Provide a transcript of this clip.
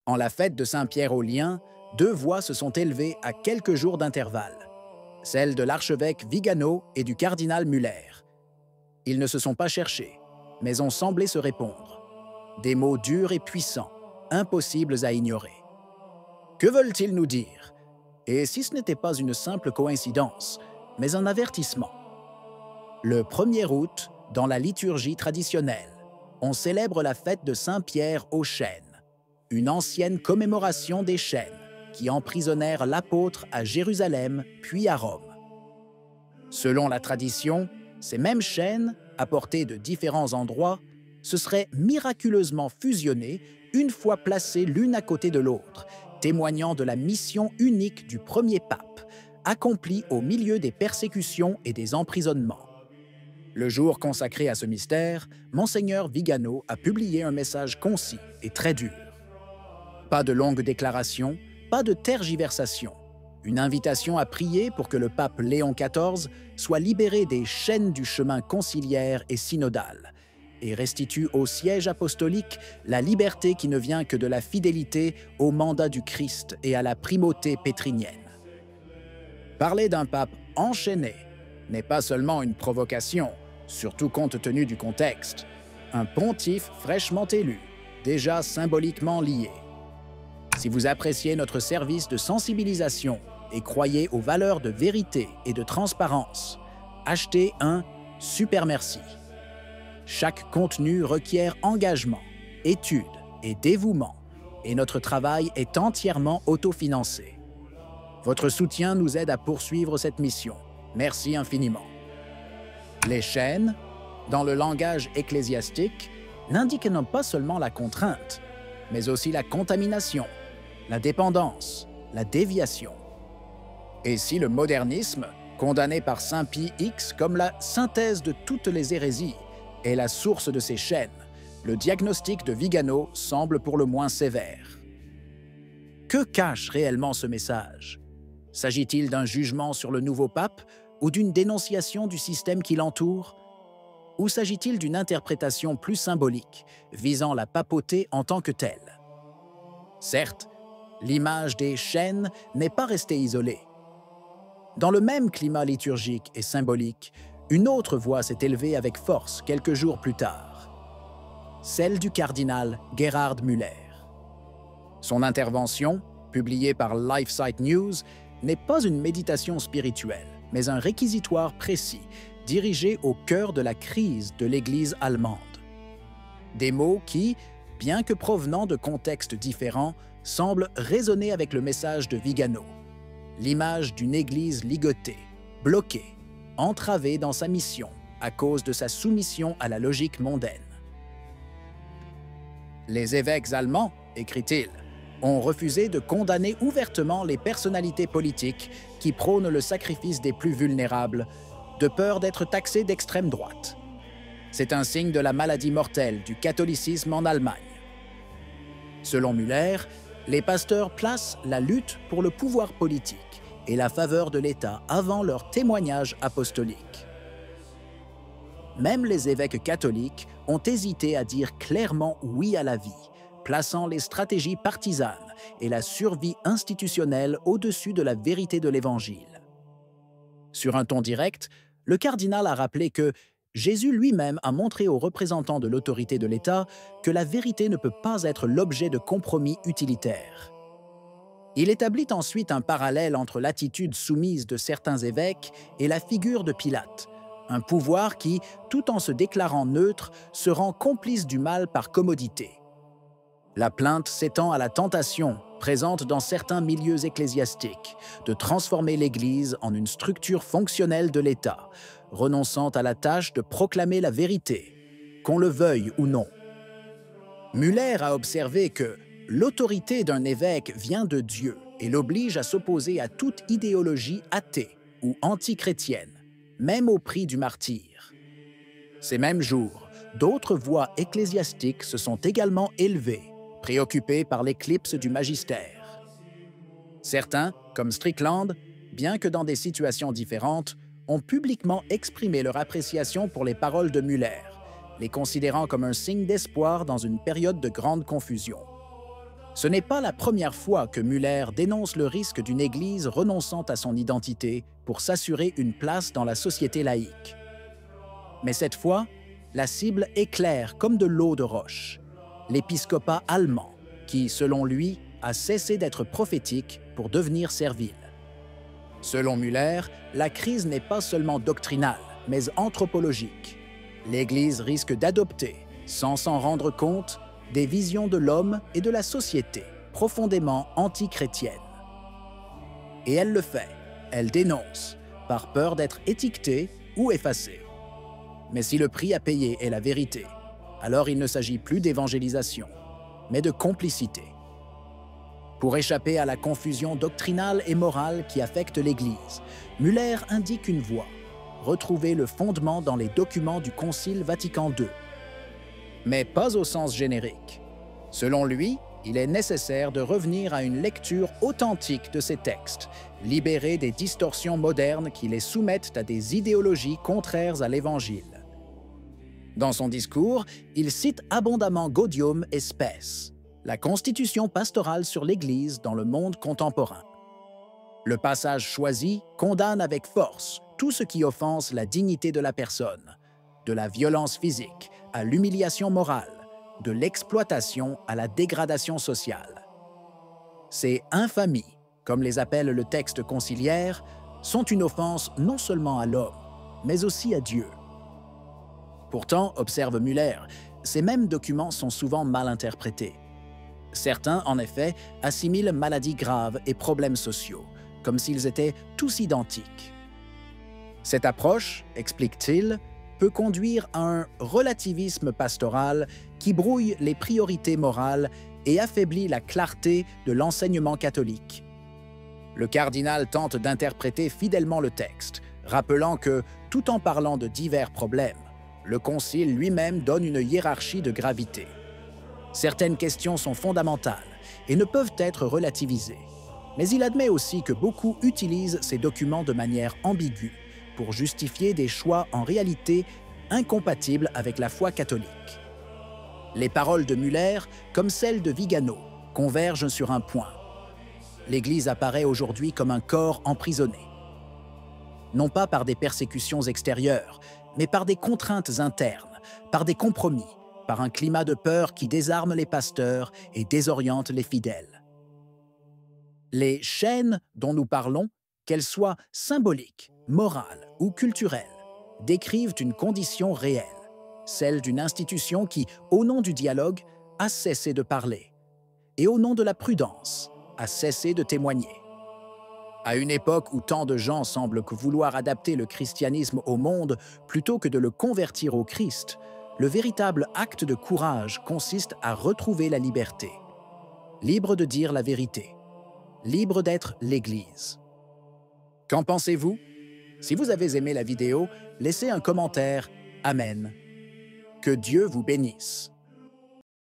En la fête de Saint-Pierre aux Liens, deux voix se sont élevées à quelques jours d'intervalle, celle de l'archevêque Vigano et du cardinal Muller. Ils ne se sont pas cherchés, mais ont semblé se répondre. Des mots durs et puissants, impossibles à ignorer. Que veulent-ils nous dire? Et si ce n'était pas une simple coïncidence, mais un avertissement? Le 1er août, dans la liturgie traditionnelle, on célèbre la fête de Saint-Pierre aux Chênes, une ancienne commémoration des chênes qui emprisonnèrent l'apôtre à Jérusalem puis à Rome. Selon la tradition, ces mêmes chênes, apportés de différents endroits, se seraient miraculeusement fusionnés une fois placés l'une à côté de l'autre, témoignant de la mission unique du premier pape, accomplie au milieu des persécutions et des emprisonnements. Le jour consacré à ce mystère, Monseigneur Vigano a publié un message concis et très dur. Pas de longues déclarations, pas de tergiversations. Une invitation à prier pour que le pape Léon XIV soit libéré des chaînes du chemin conciliaire et synodal et restitue au siège apostolique la liberté qui ne vient que de la fidélité au mandat du Christ et à la primauté pétrinienne. Parler d'un pape enchaîné n'est pas seulement une provocation, surtout compte tenu du contexte. Un pontife fraîchement élu, déjà symboliquement lié. Si vous appréciez notre service de sensibilisation et croyez aux valeurs de vérité et de transparence, achetez un Super Merci. Chaque contenu requiert engagement, étude et dévouement, et notre travail est entièrement autofinancé. Votre soutien nous aide à poursuivre cette mission. Merci infiniment. Les chaînes, dans le langage ecclésiastique, n'indiquent non pas seulement la contrainte, mais aussi la contamination, la dépendance, la déviation. Et si le modernisme, condamné par Saint Pie X comme la synthèse de toutes les hérésies, est la source de ces chaînes, le diagnostic de Vigano semble pour le moins sévère. Que cache réellement ce message? S'agit-il d'un jugement sur le nouveau pape ou d'une dénonciation du système qui l'entoure? Ou s'agit-il d'une interprétation plus symbolique, visant la papauté en tant que telle? Certes, l'image des chaînes n'est pas restée isolée. Dans le même climat liturgique et symbolique, une autre voix s'est élevée avec force quelques jours plus tard, celle du cardinal Gerhard Müller. Son intervention, publiée par LifeSite News, n'est pas une méditation spirituelle, mais un réquisitoire précis, dirigé au cœur de la crise de l'Église allemande. Des mots qui, bien que provenant de contextes différents, semblent résonner avec le message de Vigano, l'image d'une Église ligotée, bloquée, entravée dans sa mission à cause de sa soumission à la logique mondaine. Les évêques allemands, écrit-il, ont refusé de condamner ouvertement les personnalités politiques qui prônent le sacrifice des plus vulnérables, de peur d'être taxés d'extrême droite. C'est un signe de la maladie mortelle du catholicisme en Allemagne. Selon Müller, les pasteurs placent la lutte pour le pouvoir politique et la faveur de l'État avant leur témoignage apostolique. Même les évêques catholiques ont hésité à dire clairement oui à la vie, plaçant les stratégies partisanes et la survie institutionnelle au-dessus de la vérité de l'Évangile. Sur un ton direct, le cardinal a rappelé que Jésus lui-même a montré aux représentants de l'autorité de l'État que la vérité ne peut pas être l'objet de compromis utilitaires. Il établit ensuite un parallèle entre l'attitude soumise de certains évêques et la figure de Pilate, un pouvoir qui, tout en se déclarant neutre, se rend complice du mal par commodité. La plainte s'étend à la tentation, présente dans certains milieux ecclésiastiques, de transformer l'Église en une structure fonctionnelle de l'État, renonçant à la tâche de proclamer la vérité, qu'on le veuille ou non. Müller a observé que l'autorité d'un évêque vient de Dieu et l'oblige à s'opposer à toute idéologie athée ou antichrétienne, même au prix du martyre. Ces mêmes jours, d'autres voix ecclésiastiques se sont également élevées, préoccupés par l'éclipse du magistère. Certains, comme Strickland, bien que dans des situations différentes, ont publiquement exprimé leur appréciation pour les paroles de Müller, les considérant comme un signe d'espoir dans une période de grande confusion. Ce n'est pas la première fois que Müller dénonce le risque d'une Église renonçant à son identité pour s'assurer une place dans la société laïque. Mais cette fois, la cible est claire comme de l'eau de roche. L'épiscopat allemand, qui, selon lui, a cessé d'être prophétique pour devenir servile. Selon Müller, la crise n'est pas seulement doctrinale, mais anthropologique. L'Église risque d'adopter, sans s'en rendre compte, des visions de l'homme et de la société profondément anti-chrétiennes. Et elle le fait, elle dénonce, par peur d'être étiquetée ou effacée. Mais si le prix à payer est la vérité, alors il ne s'agit plus d'évangélisation, mais de complicité. Pour échapper à la confusion doctrinale et morale qui affecte l'Église, Müller indique une voie, retrouver le fondement dans les documents du Concile Vatican II. Mais pas au sens générique. Selon lui, il est nécessaire de revenir à une lecture authentique de ces textes, libérés des distorsions modernes qui les soumettent à des idéologies contraires à l'Évangile. Dans son discours, il cite abondamment Gaudium et Spes, la constitution pastorale sur l'Église dans le monde contemporain. Le passage choisi condamne avec force tout ce qui offense la dignité de la personne, de la violence physique à l'humiliation morale, de l'exploitation à la dégradation sociale. Ces infamies, comme les appelle le texte conciliaire, sont une offense non seulement à l'homme, mais aussi à Dieu. Pourtant, observe Müller, ces mêmes documents sont souvent mal interprétés. Certains, en effet, assimilent maladies graves et problèmes sociaux, comme s'ils étaient tous identiques. Cette approche, explique-t-il, peut conduire à un relativisme pastoral qui brouille les priorités morales et affaiblit la clarté de l'enseignement catholique. Le cardinal tente d'interpréter fidèlement le texte, rappelant que, tout en parlant de divers problèmes, le Concile lui-même donne une hiérarchie de gravité. Certaines questions sont fondamentales et ne peuvent être relativisées, mais il admet aussi que beaucoup utilisent ces documents de manière ambiguë pour justifier des choix en réalité incompatibles avec la foi catholique. Les paroles de Müller, comme celles de Vigano, convergent sur un point. L'Église apparaît aujourd'hui comme un corps emprisonné. Non pas par des persécutions extérieures, mais par des contraintes internes, par des compromis, par un climat de peur qui désarme les pasteurs et désoriente les fidèles. Les chaînes dont nous parlons, qu'elles soient symboliques, morales ou culturelles, décrivent une condition réelle, celle d'une institution qui, au nom du dialogue, a cessé de parler, et au nom de la prudence, a cessé de témoigner. À une époque où tant de gens semblent vouloir adapter le christianisme au monde plutôt que de le convertir au Christ, le véritable acte de courage consiste à retrouver la liberté. Libre de dire la vérité. Libre d'être l'Église. Qu'en pensez-vous? Si vous avez aimé la vidéo, laissez un commentaire. Amen. Que Dieu vous bénisse.